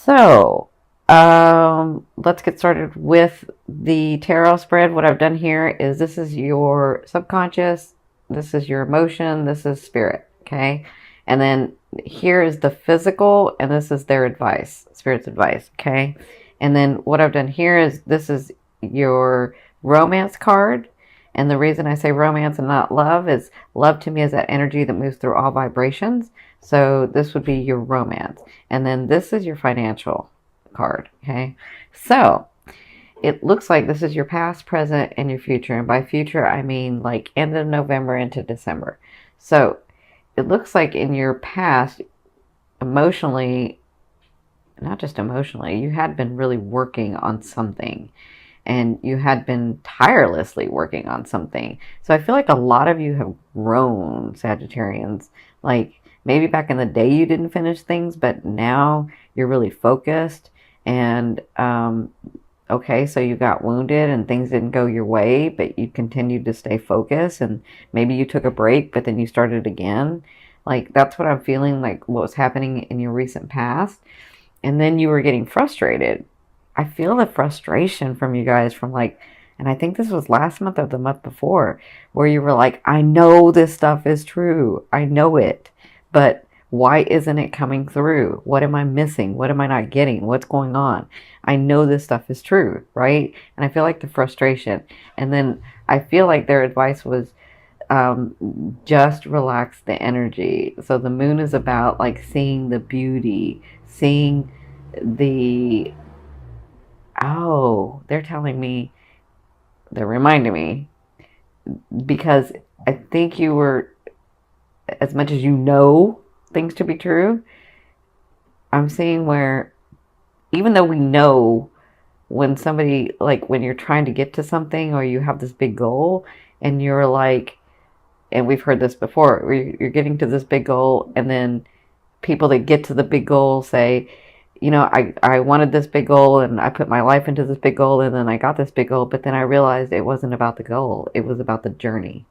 So, let's get started with the tarot spread. What I've done here is this is your subconscious, this is your emotion, this is spirit, okay? And then here is the physical, and this is their advice, spirit's advice, okay? And then what I've done here is this is your romance card. And the reason I say romance and not love is love to me is that energy that moves through all vibrations. So this would be your romance. And then this is your financial card. Okay. So it looks like this is your past, present, and your future. And by future, I mean like end of November into December. So it looks like in your past, emotionally, not just emotionally, you had been really working on something and you had been tirelessly working on something. So I feel like a lot of you have grown, Sagittarians. Like maybe back in the day you didn't finish things, but now you're really focused. And okay, so you got wounded and things didn't go your way, but you continued to stay focused. And maybe you took a break, but then you started again. Like that's what I'm feeling like what was happening in your recent past. And then you were getting frustrated. I feel the frustration from you guys from like, and I think this was last month or the month before, where you were like, I know this stuff is true. I know it. But why isn't it coming through? What am I missing? What am I not getting? What's going on? I know this stuff is true, right? And I feel like the frustration. And then I feel like their advice was just relax the energy. So the moon is about like seeing the beauty, seeing the, oh, they're telling me, they're reminding me, because I think you were, as much as you know things to be true, I'm seeing where, even though we know when somebody, like when you're trying to get to something or you have this big goal and you're like, and we've heard this before, where you're getting to this big goal and then people that get to the big goal say, you know, I wanted this big goal and I put my life into this big goal and then I got this big goal, but then I realized it wasn't about the goal. It was about the journey,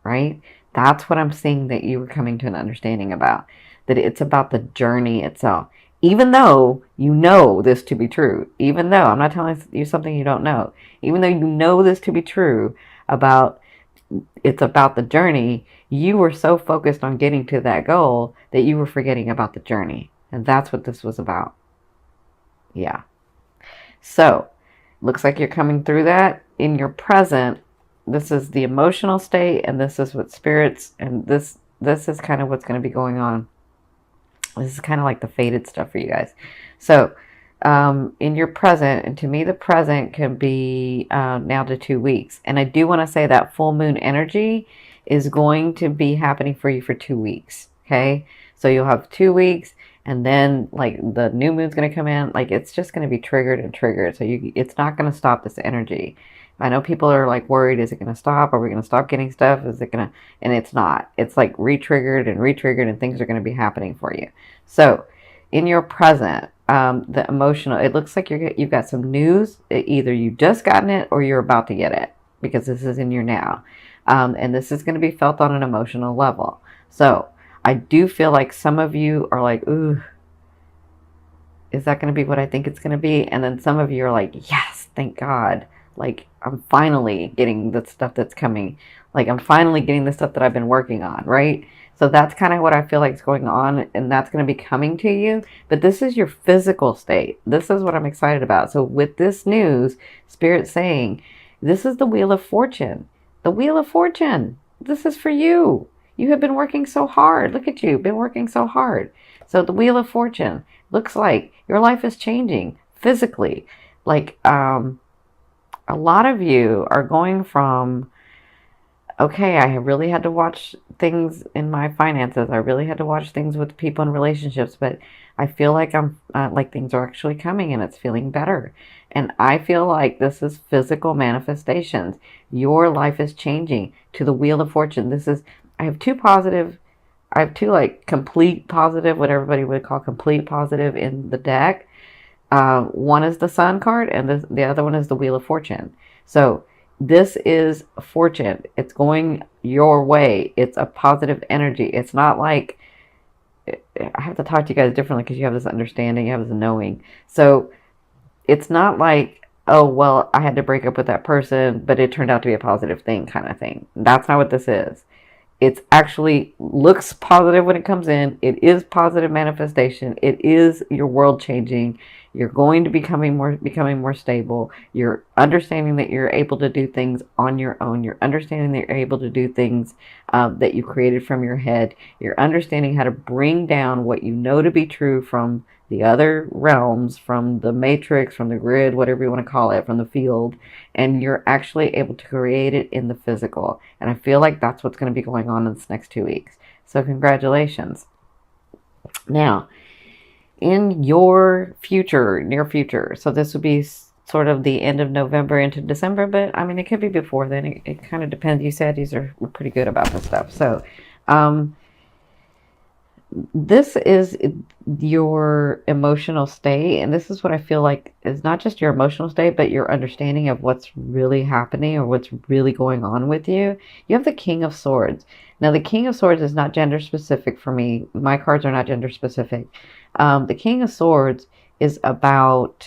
right? That's what I'm seeing that you were coming to an understanding about, that it's about the journey itself. Even though you know this to be true, even though I'm not telling you something you don't know, even though you know this to be true about it's about the journey, you were so focused on getting to that goal that you were forgetting about the journey. And that's what this was about. Yeah. So, looks like you're coming through that in your present. This is the emotional state, and this is what spirits, and this is kind of what's going to be going on. This is kind of like the faded stuff for you guys. So, in your present, and to me, the present can be now to 2 weeks. And I do want to say that full moon energy is going to be happening for you for 2 weeks. Okay, so you'll have 2 weeks, and then like the new moon's going to come in. Like it's just going to be triggered and triggered. So it's not going to stop this energy. I know people are like worried, is it going to stop? Are we going to stop getting stuff? Is it going to, and it's not. It's like re-triggered and re-triggered, and things are going to be happening for you. So in your present, the emotional, it looks like you've got some news. Either you just gotten it or you're about to get it, because this is in your now. And this is going to be felt on an emotional level. So I do feel like some of you are like, ooh, is that going to be what I think it's going to be? And then some of you are like, yes, thank God. Like, I'm finally getting the stuff that's coming. Like, I'm finally getting the stuff that I've been working on, right? So that's kind of what I feel like is going on, and that's going to be coming to you. But this is your physical state. This is what I'm excited about. So with this news, Spirit's saying, this is the Wheel of Fortune. The Wheel of Fortune. This is for you. You have been working so hard. Look at you, been working so hard. So the Wheel of Fortune looks like your life is changing physically. Like, a lot of you are going from, okay, I really had to watch things in my finances. I really had to watch things with people in relationships, but I feel like I'm like things are actually coming and it's feeling better. And I feel like this is physical manifestations. Your life is changing to the Wheel of Fortune. This is, I have two like complete positive, what everybody would call complete positive in the deck. One is the Sun card, and the other one is the Wheel of Fortune. So this is fortune. It's going your way. It's a positive energy. It's not like I have to talk to you guys differently because you have this understanding, you have this knowing. So it's not like, oh, well, I had to break up with that person, but it turned out to be a positive thing kind of thing. That's not what this is. It's actually looks positive when it comes in. It is positive manifestation. It is your world changing. You're going to becoming more stable. You're understanding that you're able to do things on your own. You're understanding that you're able to do things that you created from your head. You're understanding how to bring down what you know to be true from the other realms, from the matrix, from the grid, whatever you want to call it, from the field, and you're actually able to create it in the physical. And I feel like that's what's going to be going on in this next 2 weeks. So congratulations. Now, in your future, near future, so this would be sort of the end of November into December, but I mean, it could be before then. It kind of depends. You said these are pretty good about this stuff. So, this is your emotional state, and this is what I feel like is not just your emotional state, but your understanding of what's really happening or what's really going on with you. You have the King of Swords. Now, the King of Swords is not gender specific for me. My cards are not gender specific. The King of Swords is about,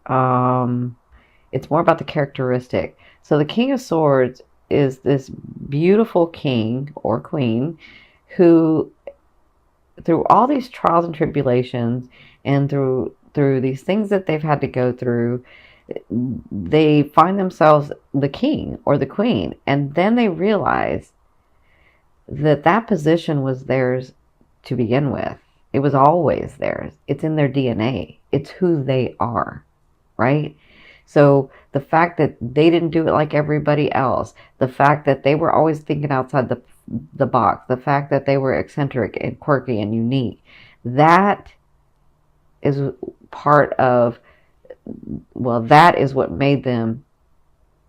it's more about the characteristic. So the King of Swords is this beautiful king or queen who, through all these trials and tribulations and through these things that they've had to go through, they find themselves the king or the queen, and then they realize that that position was theirs to begin with. It was always theirs. It's in their DNA. It's who they are, right? So the fact that they didn't do it like everybody else, the fact that they were always thinking outside the box, the fact that they were eccentric and quirky and unique, that is part of, well, that is what made them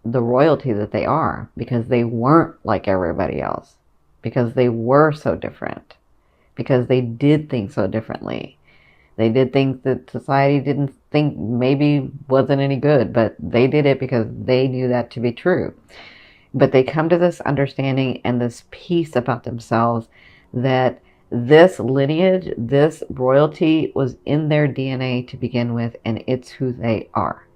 the royalty that they are, because they weren't like everybody else, because they were so different, because they did things so differently. They did things that society didn't think maybe wasn't any good, but they did it because they knew that to be true. But they come to this understanding and this peace about themselves that this lineage, this royalty was in their DNA to begin with, and it's who they are.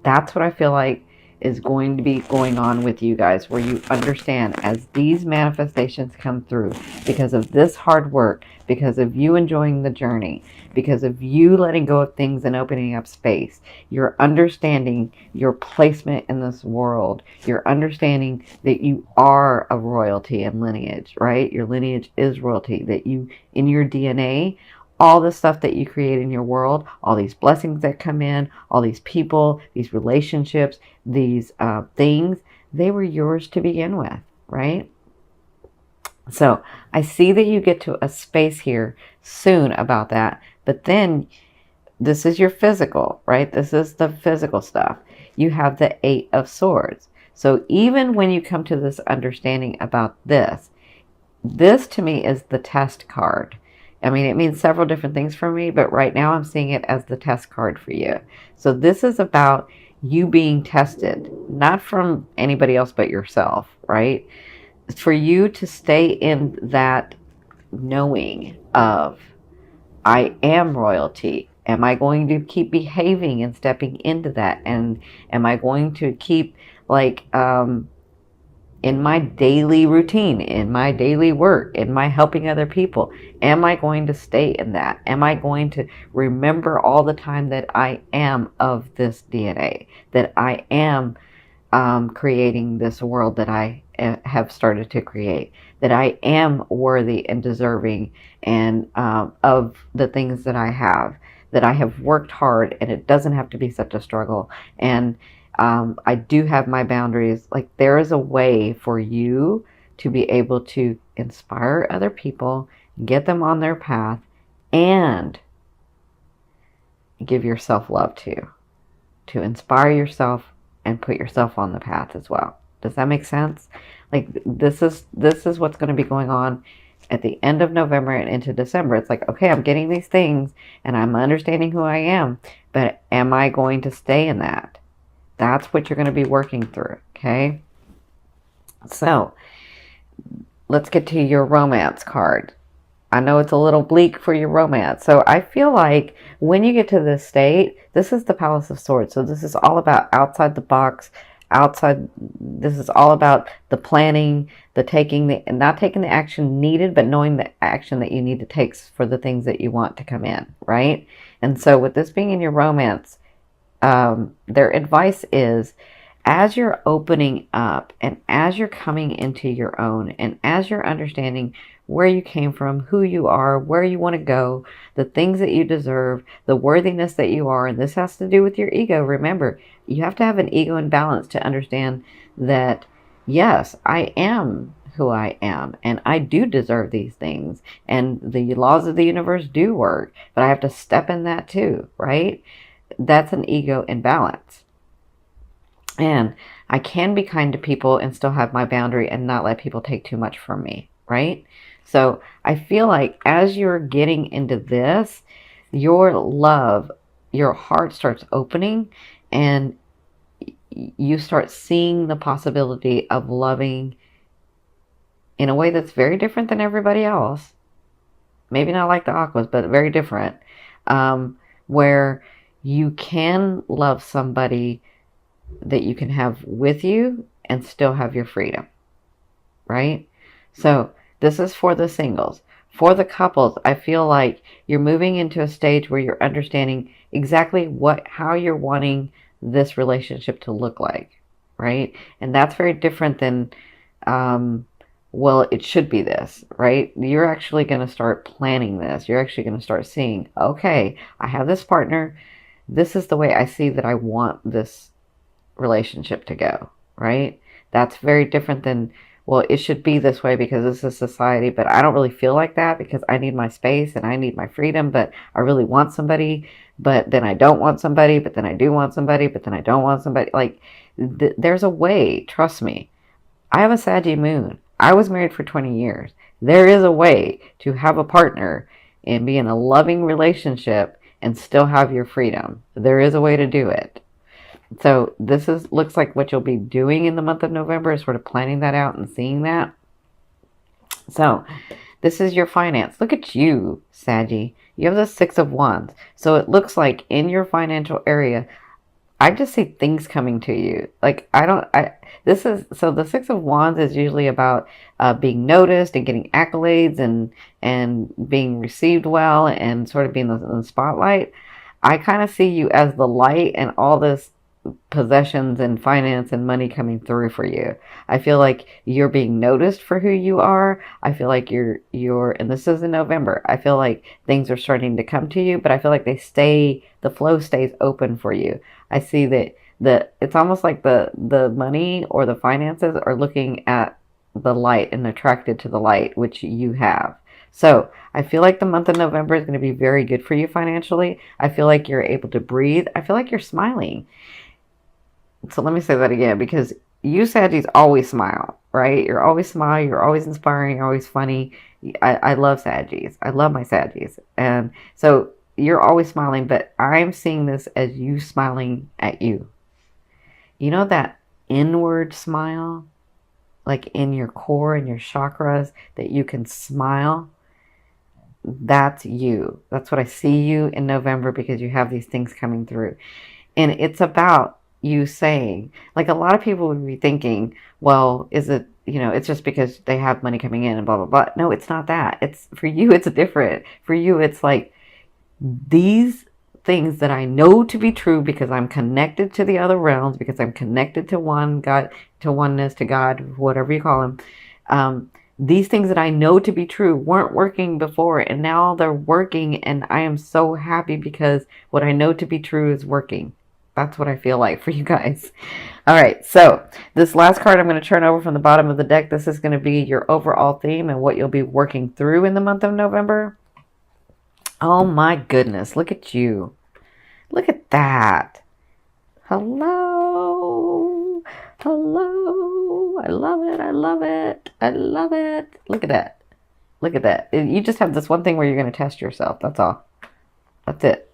That's what I feel like is going to be going on with you guys, where you understand as these manifestations come through, because of this hard work, because of you enjoying the journey, because of you letting go of things and opening up space, you're understanding your placement in this world. You're understanding that you are a royalty and lineage, right? Your lineage is royalty, that you, in your DNA, all the stuff that you create in your world, all these blessings that come in, all these people, these relationships, these things, they were yours to begin with, right? So I see that you get to a space here soon about that, but then this is your physical, right? This is the physical stuff. You have the Eight of Swords. So even when you come to this understanding about this to me is the test card. I mean, it means several different things for me, but right now I'm seeing it as the test card for you. So this is about you being tested, not from anybody else but yourself, right? It's for you to stay in that knowing of, I am royalty. Am I going to keep behaving and stepping into that? And am I going to keep, like, in my daily routine, in my daily work, in my helping other people, am I going to stay in that? Am I going to remember all the time that I am of this DNA, that I am creating this world that I have started to create, that I am worthy and deserving and of the things that I have worked hard, and it doesn't have to be such a struggle. And I do have my boundaries. Like, there is a way for you to be able to inspire other people, get them on their path, and give yourself love too. To inspire yourself and put yourself on the path as well. Does that make sense? Like, this is what's going to be going on at the end of November and into December. It's like, okay, I'm getting these things and I'm understanding who I am, but am I going to stay in that? That's what you're going to be working through, okay? So, let's get to your romance card. I know it's a little bleak for your romance. So I feel like when you get to this state, this is the Palace of Swords. So this is all about outside the box, outside. This is all about the planning, the taking the, not taking the action needed, but knowing the action that you need to take for the things that you want to come in, right? And so with this being in your romance, their advice is, as you're opening up and as you're coming into your own and as you're understanding where you came from, who you are, where you want to go, the things that you deserve, the worthiness that you are, and this has to do with your ego. Remember, you have to have an ego in balance to understand that, yes, I am who I am and I do deserve these things and the laws of the universe do work, but I have to step in that too, right? That's an ego in balance. And I can be kind to people and still have my boundary and not let people take too much from me, right? So I feel like as you're getting into this, your love, your heart starts opening and you start seeing the possibility of loving in a way that's very different than everybody else. Maybe not like the Aquas, but very different. Where you can love somebody that you can have with you and still have your freedom, right? So this is for the singles. For the couples, I feel like you're moving into a stage where you're understanding exactly how you're wanting this relationship to look like, right? And that's very different than, well, it should be this, right? You're actually going to start planning this. You're actually going to start seeing, okay, I have this partner. This is the way I see that I want this relationship to go, right? That's very different than, well, it should be this way because this is society, but I don't really feel like that because I need my space and I need my freedom, but I really want somebody, but then I don't want somebody, but then I do want somebody, but then I don't want somebody. Like, there's a way, trust me. I have a Saggy moon. I was married for 20 years. There is a way to have a partner and be in a loving relationship and still have your freedom. There is a way to do it. So this looks like what you'll be doing in the month of November is sort of planning that out and seeing that. So this is your finance. Look at you, Saggy. You have the Six of Wands. So it looks like in your financial area, I just see things coming to you. Like, so the Six of Wands is usually about being noticed and getting accolades and being received well and sort of being in the spotlight. I kind of see you as the light and all this possessions and finance and money coming through for you. I feel like you're being noticed for who you are. I feel like you're and this is in November. I feel like things are starting to come to you, but I feel like the flow stays open for you. I see that it's almost like the money or the finances are looking at the light and attracted to the light, which you have. So I feel like the month of November is going to be very good for you financially. I feel like you're able to breathe. I feel like you're smiling. So let me say that again, because you Saggies always smile, right? You're always smile. You're always inspiring. You're always funny. I love Saggies. I love my Saggies. And so you're always smiling, but I'm seeing this as you smiling at you. You know that inward smile, like in your core and your chakras, that you can smile? That's you. That's what I see you in November because you have these things coming through. And it's about you saying, like, a lot of people would be thinking, well, is it, it's just because they have money coming in and blah, blah, blah. No, it's not that. It's for you, it's different. For you, it's like these things that I know to be true because I'm connected to the other realms, because I'm connected to one God, to oneness, to God, whatever you call him. These things that I know to be true weren't working before, and now they're working, and I am so happy because what I know to be true is working. That's what I feel like for you guys. All right, so this last card I'm going to turn over from the bottom of the deck. This is going to be your overall theme and what you'll be working through in the month of November. Oh my goodness, look at you. Look at that. Hello. Hello. I love it. I love it. I love it. Look at that. Look at that. You just have this one thing where you're going to test yourself. That's all. That's it.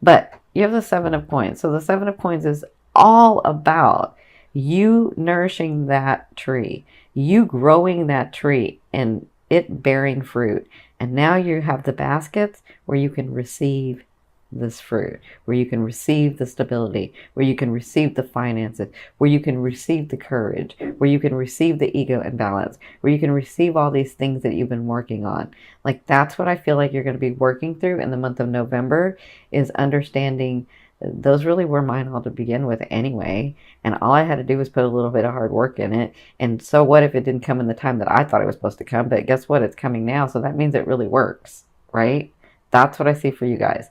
But you have the Seven of Coins. So the Seven of Coins is all about you nourishing that tree, you growing that tree and it bearing fruit. And now you have the baskets where you can receive this fruit, where you can receive the stability, where you can receive the finances, where you can receive the courage, where you can receive the ego imbalance, where you can receive all these things that you've been working on. Like that's what I feel like you're going to be working through in the month of November, is understanding those really were mine all to begin with anyway. And all I had to do was put a little bit of hard work in it. And so what if it didn't come in the time that I thought it was supposed to come? But guess what? It's coming now. So that means it really works, right? That's what I see for you guys.